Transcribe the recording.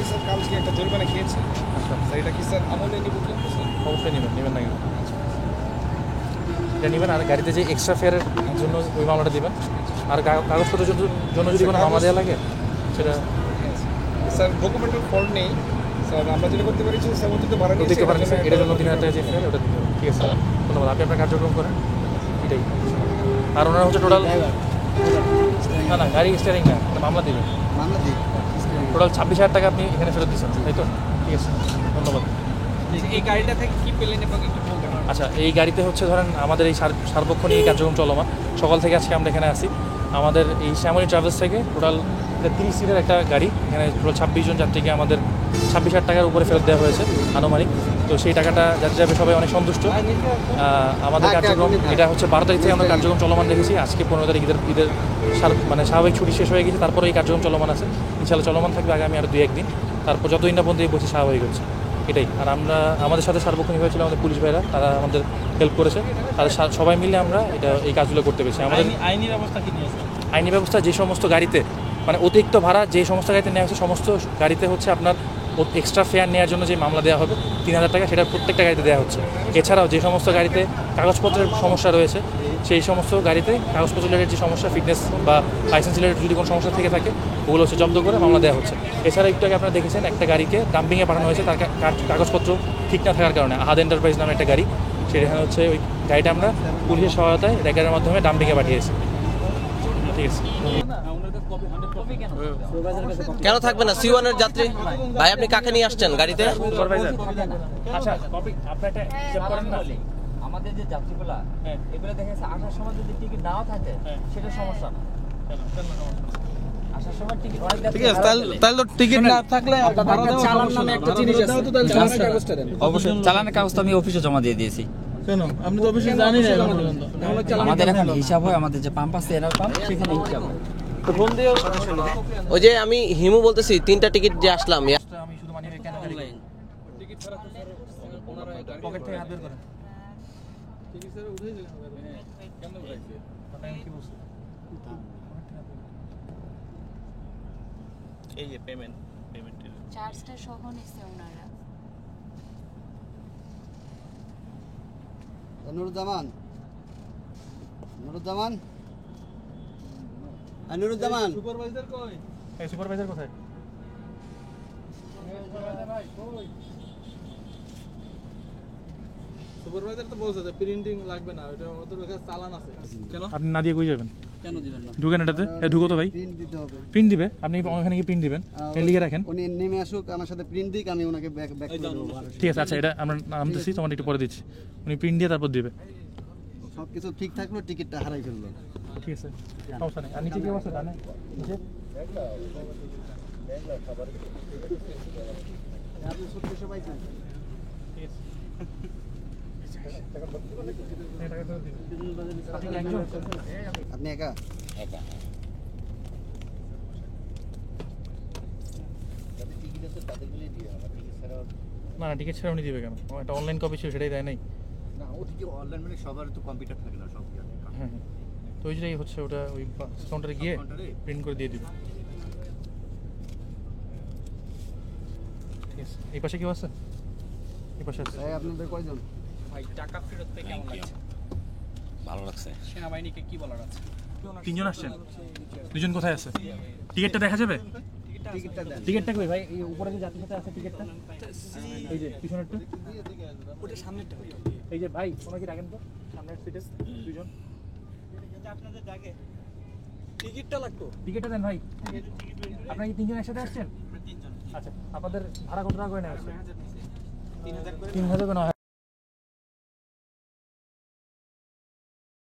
Sir কালকে একটা জরিমানা খেয়েছে। স্যার এটা কি স্যার আমলে নিব কিন্তু স্যার? অবশ্যই নেবেন না কিন্তু এটা নেবেন। আর গাড়িতে যে এক্সট্রা ফেয়ারের জন্য ওই মামলাটা দেবেন। আর কাগজপত্রের জন্য যদি কোনো মামলা দেওয়া লাগে সেটা স্যার ডকুমেন্টাল ফল্ট নেই স্যার। আমরা যেটা করতে পারি স্যার অতিরিক্ত ভাড়া দিতে পারেন, এটার জন্য 3000 টাকা যে ফেয়ার ওটা দিতে হবে। ঠিক আছে স্যার, ধন্যবাদ। আপনি আপনার কার্যক্রম করেন, এটাই। আর ওনারা হচ্ছে টোটাল না গাড়ি স্টিয়ারিং না, মামলা দেবেন। টোটাল 26,000 টাকা আপনি এখানে ফেরত দিচ্ছেন, তাই তো? ঠিক আছে, ধন্যবাদ। এই গাড়িটা থেকে কি পেলেন এবং একটু বলবেন? আচ্ছা, এই গাড়িতে হচ্ছে ধরেন আমাদের এই সার্বক্ষণিক কার্যক্রম চলমান। সকাল থেকে আজকে আমরা এখানে আসি। আমাদের এই শ্যামলী ট্রাভেলস থেকে টোটাল 30 সিটের একটা গাড়ি, এখানে টোটাল 26 জন যাত্রীকে আমাদের 26,000 টাকার উপরে ফেরত দেওয়া হয়েছে আনুমানিক। তো সেই টাকাটা যাত্রী যাবে সবাই অনেক সন্তুষ্ট। আমাদের কার্যক্রম এটা হচ্ছে 12 তারিখ থেকে আমরা কার্যক্রম চলমান রেখেছি। আজকে 15 তারিখ ঈদের মানে স্বাভাবিক ছুটি শেষ হয়ে গেছে, তারপরে এই কার্যক্রম চলমান আছে। ইনশাআল্লাহ চলমান থাকবে আগামী আরও 2-1 দিন। তারপর যতদিন না পর্যন্ত এই বসে স্বাভাবিক হচ্ছে, এটাই। আর আমাদের সাথে সার্বক্ষণিক হয়েছিল আমাদের পুলিশ ভাইরা, তারা আমাদের হেল্প করেছে। তাদের সবাই মিলে আমরা এই কাজগুলো করতে পেরেছি। আমাদের আইনি ব্যবস্থা কি নিয়েছে? আইনি ব্যবস্থা যে সমস্ত গাড়িতে মানে অতিরিক্ত ভাড়া যে সমস্ত গাড়িতে নেওয়া হচ্ছে, সমস্ত গাড়িতে হচ্ছে আপনার এক্সট্রা ফেয়ার নেওয়ার জন্য যে মামলা দেওয়া হবে 3000 টাকা, সেটা প্রত্যেকটা গাড়িতে দেওয়া হচ্ছে। এছাড়াও যে সমস্ত গাড়িতে কাগজপত্রের সমস্যা রয়েছে, সেই সমস্ত গাড়িতে কাগজপত্র রিলেটেড যে সমস্যা, ফিটনেস বা লাইসেন্স রিলেটেড যদি কোনো সমস্যা থেকে থাকে, ওগুলো হচ্ছে জব্দ করে মামলা দেওয়া হচ্ছে। এছাড়া একটু আগে আপনারা দেখেছেন একটা গাড়িকে ডাম্পিংয়ে পাঠানো হয়েছে তার কাগজপত্র ঠিক না থাকার কারণে। আহাদ এন্টারপ্রাইজ নামে একটা গাড়ি, সেখানে হচ্ছে ওই গাড়িটা আমরা পুলিশের সহায়তায় রেগারের মাধ্যমে ডাম্পিংয়ে পাঠিয়েছি। ঠিক আছে। কেন থাকবে না? C1 এর যাত্রী ভাই, আপনি কাকে নিয়ে আসছেন গাড়িতে? আচ্ছা, কপি আপনি একটা হিসাব করেন না। আমাদের যে যাত্রীগুলা এগুলো দেখা যাচ্ছে আসার সময় যদি টিকিট নাও থাকে সেটা সমস্যা না। আসার সময় টিকিট অনেক ঠিক আছে, তাহলে তো টিকিট না থাকলে চালান নামে একটা জিনিস আছে। চালানের কাগজটা দেন। অবশ্যই চালানের কাগজটা আমি অফিসে জমা দিয়ে দিয়েছি। কেন আপনি তো অফিসে জানেন না এখন পর্যন্ত? আমাদের এখন হিসাব হয়, আমাদের যে পাম্প আছে এনার পাম্প, সেখানে হিসাব হয়। ওই যে আমি হিমু বলতেছি, 3টা টিকিট যে আসলাম, আমি শুধু মানি কেন টিকিট ছাড়া তো স্যার ওনারা পকেট থেকে হাত বের করেন। টিকিট স্যার উঠে দিলেন কেন উঠাইছে? আপনি কি বলছেন? এই যে পেমেন্টের চার্জটা সহ নিছে ওনারা। নুরুজ্জামান সুপারভাইজার কই? এই সুপারভাইজার কোথায়? সুপারভাইজার তো বলছে যে প্রিন্টিং লাগবে না, ওটা ওদের কাছে চালান আছে। কেন আপনি না দিয়ে কই যাবেন? কেন দিবেন না? ঢুকেন এটাতে, ঢুকো তো ভাই। প্রিন্ট দিতে হবে। প্রিন্ট দিবে, আপনি ওখানে কি প্রিন্ট দিবেন? লিখে রাখেন। উনি নেমে আসুক, আমার সাথে প্রিন্ট দিক, আমি ওনাকে ব্যাক করে দেবো। ঠিক আছে, আচ্ছা এটা আমরা নামতেছি, তোমার একটু পরে দিচ্ছি। উনি প্রিন্ট দিয়ে তারপর দিবে। সব কিছু ঠিক থাকলো, টিকিটটা হারাই ফেললো। ঠিক আছে, সমস্যা নেই। আর নিচে কি অবস্থা জানেন? নিচে আপনি 3600 পাইছেন? ঠিক আছে। আপনি কি একজন? আপনি একা? না না, টিকিট ছাড়া উনি দিবে কেন? ও একটা অনলাইন কপি ছিল, সেটাই দেয় নাই। না, ওদিকে অনলাইন মানে সবার তো কম্পিউটার থাকে না, সব জায়গায়। হ্যাঁ হ্যাঁ, তো ওই যেটাই হচ্ছে, ওটা ওই কাউন্টারে গিয়ে প্রিন্ট করে দিয়ে দিবে। ঠিক আছে, এই পাশে কেউ আছে? এই পাশে আছে। ভাই আপনাদের কয়জন? ভাই টাকা ফেরত পেয়ে কেমন লাগছে? ভালো লাগছে। সেনাবাহিনীকে কি বলার আছে? 3 জন আসছেন, 2 জন কোথায় আছে? টিকিটটা দেখা যাবে? টিকিটটা দেন। টিকিটটা কই ভাই? এই উপরে যে যাত্রীর সাথে আছে টিকিটটা, এই যে পিছনেরটা, ওটা সামনেরটা। এই যে ভাই ওনাকে ডাকেন তো, সামনের সিটে 2 জন। আপনাদের ডাকে টিকিটটা লাগতো। টিকিটটা দেন ভাই। আপনারা কি 3 জন একসাথে আসছেন? 3 জন। আচ্ছা, আপনাদের ভাড়া কত টাকা করে নেওয়া হচ্ছে? 3000 করে। 3000 করে নেওয়া হয়।